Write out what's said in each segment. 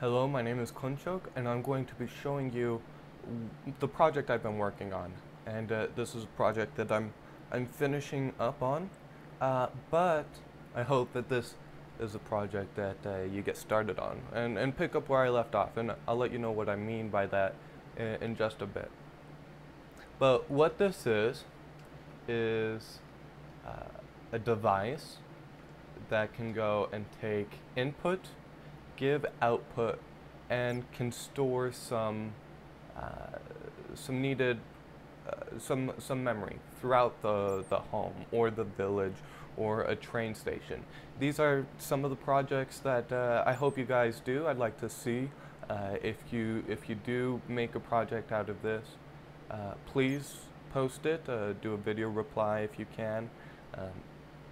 Hello, my name is Kunchok, and I'm going to be showing you the project I've been working on. And this is a project that I'm finishing up on, but I hope that this is a project that you get started on and pick up where I left off. And I'll let you know what I mean by that in just a bit. But what this is uh, a device that can go and take input, give output, and can store uh, some needed some memory throughout the home or the village or a train station. These are some of the projects that I hope you guys do. I'd like to see if you do make a project out of this. Please post it. Do a video reply if you can. Um,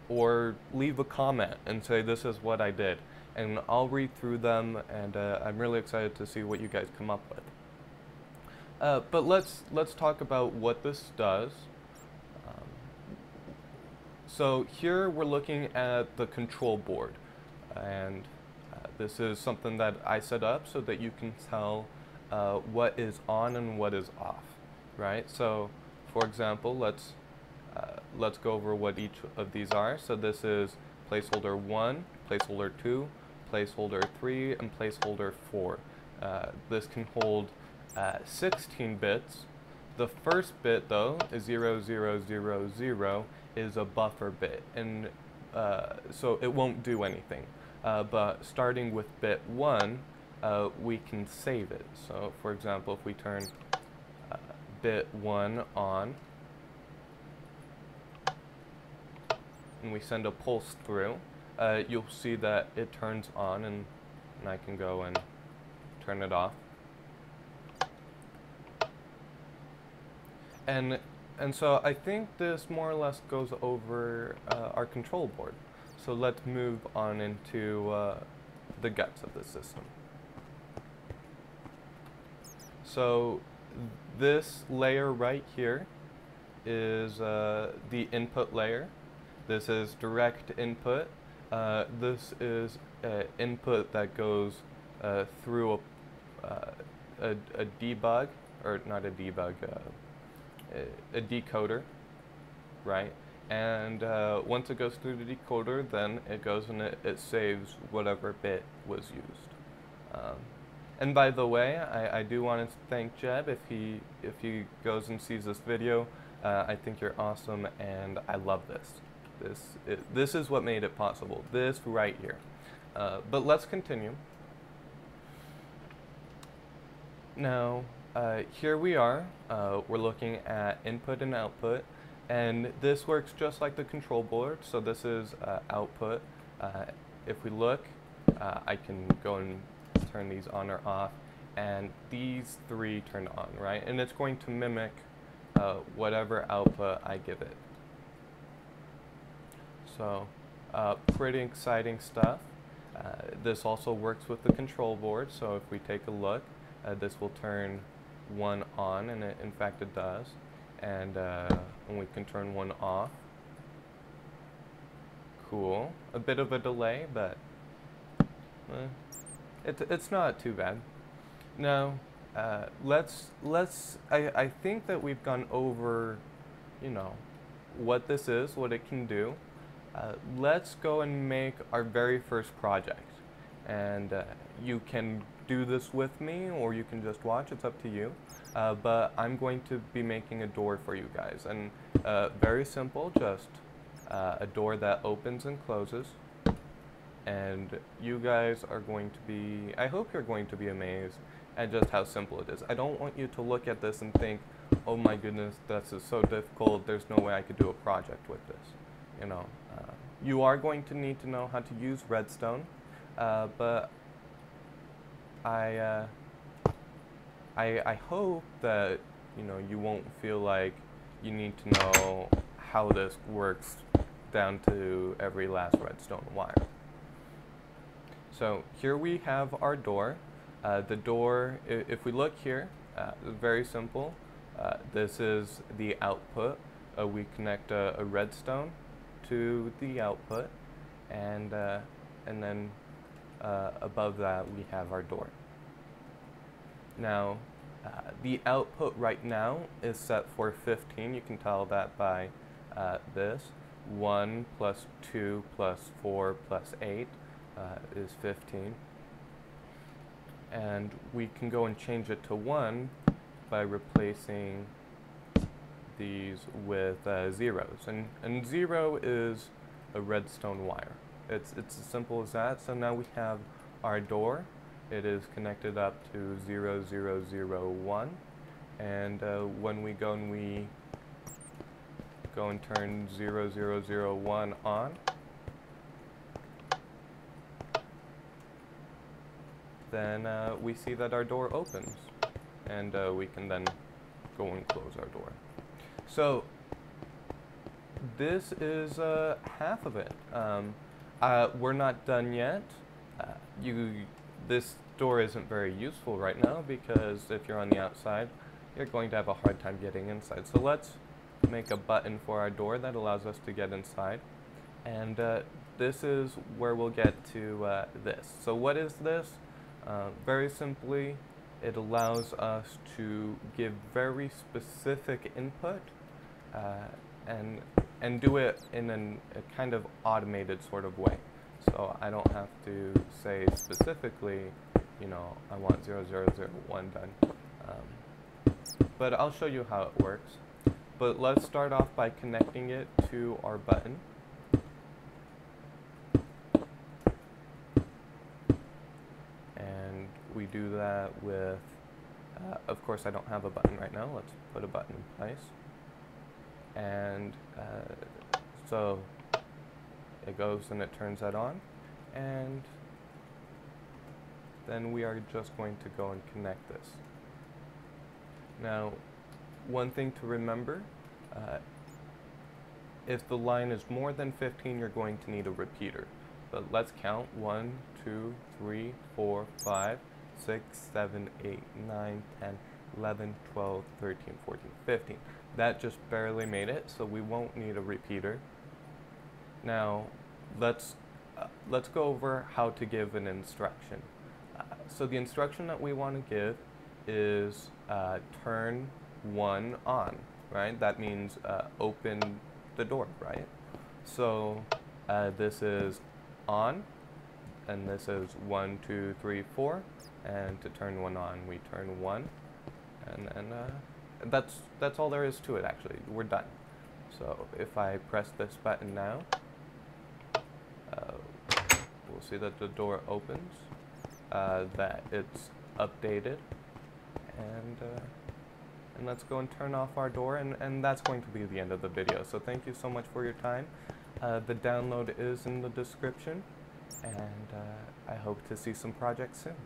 or leave a comment and say this is what I did, and I'll read through them, and I'm really excited to see what you guys come up with. But let's talk about what this does. Um, so here we're looking at the control board, and this is something that I set up so that you can tell what is on and what is off, right? So, for example, let's go over what each of these are. So this is placeholder 1, placeholder 2, placeholder 3, and placeholder 4. This can hold 16 bits. The first bit, though, is 0000, is a buffer bit, and so it won't do anything. But starting with bit 1, we can save it. So, for example, if we turn bit 1 on, and we send a pulse through, you'll see that it turns on, and I can go and turn it off. And so I think this more or less goes over our control board. So let's move on into the guts of the system. So this layer right here is the input layer. This is direct input. This is input that goes through a debug, or not a debug, a decoder, right? And once it goes through the decoder, then it goes and it saves whatever bit was used. And by the way, I do want to thank Jeb if he goes and sees this video. I think you're awesome, and I love this. This is what made it possible. This right here. But let's continue. Now, here we are. We're looking at input and output, and this works just like the control board. So this is output. If we look, I can go and turn these on or off, and these three turn on, right? And it's going to mimic whatever output I give it. So, pretty exciting stuff. This also works with the control board, so if we take a look, this will turn one on, and in fact it does. And we can turn one off. Cool. A bit of a delay, but it's not too bad. Now, I think that we've gone over, what this is, what it can do. Let's go and make our very first project, and you can do this with me or you can just watch, it's up to you, but I'm going to be making a door for you guys, and very simple, just a door that opens and closes, and you guys are going to be, I hope you're going to be amazed at just how simple it is. I don't want you to look at this and think, oh my goodness, this is so difficult, there's no way I could do a project with this. You are going to need to know how to use Redstone, but I hope that you won't feel like you need to know how this works down to every last redstone wire. So here we have our door. The door, if we look here, very simple. This is the output. We connect a redstone to the output, and then above that we have our door. Now, the output right now is set for 15. You can tell that by this. 1 plus 2 plus 4 plus 8 is 15. And we can go and change it to 1 by replacing these with zeros. And 0 is a redstone wire. It's as simple as that. So now we have our door. It is connected up to 0, 0, 0, 1. And when we go and turn 0, 0, 0, 1 on, then we see that our door opens. And we can then go and close our door. So this is half of it. We're not done yet. This door isn't very useful right now because if you're on the outside, you're going to have a hard time getting inside. So let's make a button for our door that allows us to get inside. And this is where we'll get to this. So what is this? Very simply, it allows us to give very specific input and do it in a kind of automated sort of way. So I don't have to say specifically, you know, I want 0001 done. But I'll show you how it works. But let's start off by connecting it to our button. And we do that with, of course I don't have a button right now. Let's put a button in place. And so it goes and it turns that on, and then we are just going to go and connect this. Now, one thing to remember, if the line is more than 15, you're going to need a repeater. But let's count 1, 2, 3, 4, 5, 6, 7, 8, 9, 10, 11, 12, 13, 14, 15. That just barely made it, so we won't need a repeater. Now, let's go over how to give an instruction. So the instruction that we want to give is turn 1 on, right? That means open the door, right? So this is on, and this is 1, 2, 3, 4, and to turn 1 on, we turn 1, and then that's all there is to it. Actually, we're done. So if I press this button now, we'll see that the door opens, that it's updated, and let's go and turn off our door, and that's going to be the end of the video. So thank you so much for your time. The download is in the description, and I hope to see some projects soon.